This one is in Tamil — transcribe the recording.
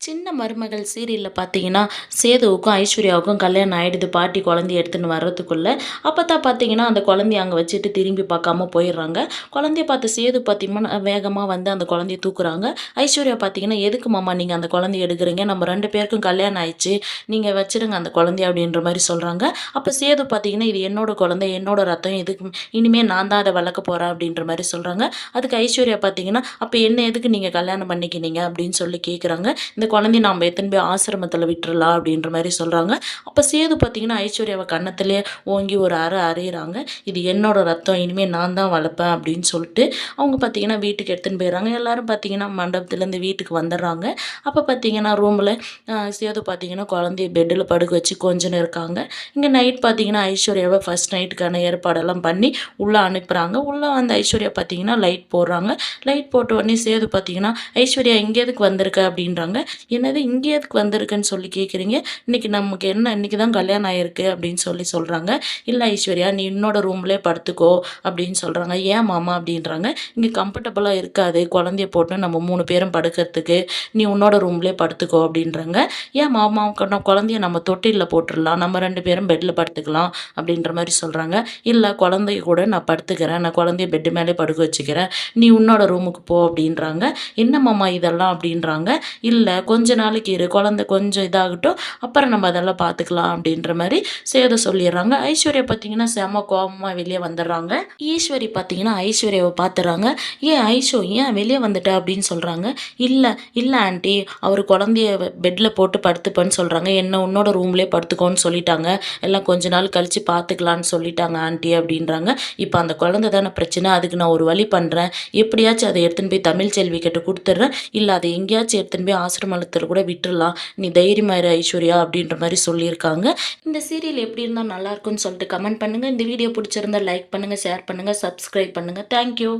சின்ன மருமகள் சீரியலில் பார்த்தீங்கன்னா சேதுவுக்கும் ஐஸ்வர்யாவுக்கும் கல்யாணம் ஆகிடுது. பாட்டி குழந்தைய எடுத்துன்னு வர்றதுக்குள்ளே அப்போ தான் பார்த்தீங்கன்னா அந்த குழந்தைய அங்கே வச்சுட்டு திரும்பி பார்க்காம போயிடுறாங்க. குழந்தைய பார்த்து சேது பார்த்தீங்கன்னா வேகமாக வந்து அந்த குழந்தைய தூக்குறாங்க. ஐஸ்வர்யா பார்த்தீங்கன்னா எதுக்கு மாமா நீங்கள் அந்த குழந்தைய எடுக்கிறீங்க, நம்ம 2 பேருக்கும் கல்யாணம் ஆயிடுச்சு, நீங்கள் வச்சிடுங்க அந்த குழந்தைய அப்படின்ற மாதிரி சொல்கிறாங்க. அப்போ சேது பார்த்தீங்கன்னா இது என்னோட குழந்தை, என்னோட ரத்தம், இதுக்கு இனிமேல் நான் தான் அதை வளர்க்க போகிறேன் அப்படின்ற மாதிரி சொல்கிறாங்க. அதுக்கு ஐஸ்வர்யா பார்த்தீங்கன்னா அப்போ என்ன எதுக்கு நீங்கள் கல்யாணம் பண்ணிக்கினீங்க அப்படின்னு சொல்லி கேட்குறாங்க. இந்த குழந்தைய நம்ம எத்தனை போய் ஆசிரமத்தில் விட்டுறலாம் அப்படின்ற மாதிரி சொல்கிறாங்க. அப்போ சேது பார்த்தீங்கன்னா ஐஸ்வர்யாவை கன்னத்திலே ஓங்கி ஒரு அறையிறாங்க. இது என்னோட ரத்தம், இனிமேல் நான் தான் வளர்ப்பேன் அப்படின்னு சொல்லிட்டு அவங்க பார்த்தீங்கன்னா வீட்டுக்கு எடுத்துன்னு போயிடுறாங்க. எல்லாரும் பார்த்தீங்கன்னா மண்டபத்துலேருந்து வீட்டுக்கு வந்துடுறாங்க. அப்போ பார்த்தீங்கன்னா ரூமில் சேது பார்த்தீங்கன்னா குழந்தைய பெட்டில் படுக்க வச்சு கொஞ்சம் இருக்காங்க. இங்கே நைட் பார்த்தீங்கன்னா ஐஸ்வர்யாவை ஃபஸ்ட் நைட்டுக்கான ஏற்பாடெல்லாம் பண்ணி உள்ளே அனுப்புகிறாங்க. உள்ளே வந்து ஐஸ்வர்யா பார்த்தீங்கன்னா லைட் போடுறாங்க. லைட் போட்ட உடனே சேது பார்த்தீங்கன்னா ஐஸ்வர்யா இங்கே எதுக்கு வந்திருக்க அப்படின்றாங்க. என்னது இங்கே எதுக்கு வந்திருக்குன்னு சொல்லி கேட்குறீங்க, இன்றைக்கி நமக்கு என்ன இன்றைக்கி தான் கல்யாணம் ஆகிருக்கு அப்படின்னு சொல்கிறாங்க. இல்லை ஐஸ்வர்யா நீ என்னோட ரூம்லேயே படுத்துக்கோ அப்படின்னு சொல்கிறாங்க. ஏன் மாமா அப்படின்றாங்க. இங்கே கம்ஃபர்டபுளாக இருக்காது குழந்தைய போட்டு நம்ம 3 பேரும் படுக்கிறதுக்கு, நீ உன்னோட ரூம்லேயே படுத்துக்கோ அப்படின்றாங்க. ஏன் மாமா குழந்தைய நம்ம தொட்டிலில் போட்டுடலாம், நம்ம 2 பேரும் பெட்டில் படுத்துக்கலாம் அப்படின்ற மாதிரி சொல்கிறாங்க. இல்லை குழந்தைய கூட நான் படுத்துக்கிறேன், நான் குழந்தைய பெட்டு மேலே படுக்க வச்சுக்கிறேன், நீ உன்னோட ரூமுக்கு போ அப்படின்றாங்க. என்ன மாமா இதெல்லாம் அப்படின்றாங்க. இல்லை கொஞ்ச நாளைக்கு இரு, குழந்தை கொஞ்சம் இதாகட்டும், அப்புறம் நம்ம அதெல்லாம் பார்த்துக்கலாம் அப்படின்ற மாதிரி சேத சொல்லிடுறாங்க. ஐஸ்வர்யா பார்த்தீங்கன்னா செம கோபமாக வெளியே வந்துடுறாங்க. ஈஸ்வரி பார்த்தீங்கன்னா ஐஸ்வர்யாவை பார்த்துறாங்க. ஏன் வெளியே வந்துட்ட அப்படின்னு சொல்கிறாங்க. இல்லை இல்லை ஆண்டி, அவர் குழந்தைய பெட்டில் போட்டு படுத்துப்பேன்னு சொல்கிறாங்க, என்ன உன்னோட ரூம்லேயே படுத்துக்கோன்னு சொல்லிட்டாங்க, எல்லாம் கொஞ்ச நாள் கழித்து பார்த்துக்கலான்னு சொல்லிட்டாங்க ஆண்டி அப்படின்றாங்க. இப்போ அந்த குழந்தை தானே பிரச்சனை, அதுக்கு நான் ஒரு வழி பண்ணுறேன், எப்படியாச்சும் அதை எடுத்துன்னு போய் தமிழ்ச்செல்வி கிட்ட கொடுத்துட்றேன், இல்லை அதை எங்கேயாச்சும் எடுத்துன்னு போய் ஆசிரமத்தில் கூட விட்டுடலாம், நீ தைரியமாயிரு ஐஸ்வர்யா அப்படின்ற மாதிரி சொல்லியிருக்காங்க. இந்த சீரியல் எப்படி இருந்தால் நல்லாயிருக்குன்னு சொல்லிட்டு கமெண்ட் பண்ணுங்கள். இந்த வீடியோ பிடிச்சிருந்தா லைக் பண்ணுங்கள், ஷேர் பண்ணுங்கள், சப்ஸ்கிரைப் பண்ணுங்கள். தேங்க்யூ.